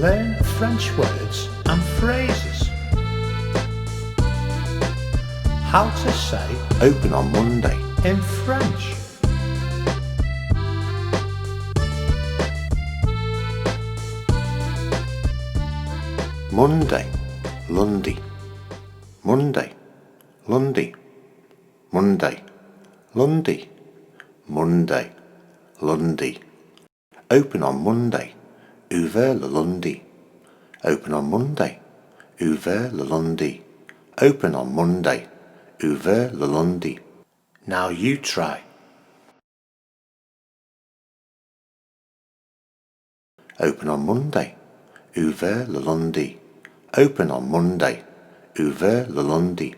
Learn French words and phrases. How to say Open on Monday. in French. Monday, lundi. Monday, lundi. Monday, lundi. Monday, lundi. Open on Monday. Ouvert le lundi. Open on Monday. Ouvert le lundi. Open on Monday. Ouvert le lundi. Now you try. Open on Monday. Ouvert le lundi. Open on Monday. Ouvert le lundi.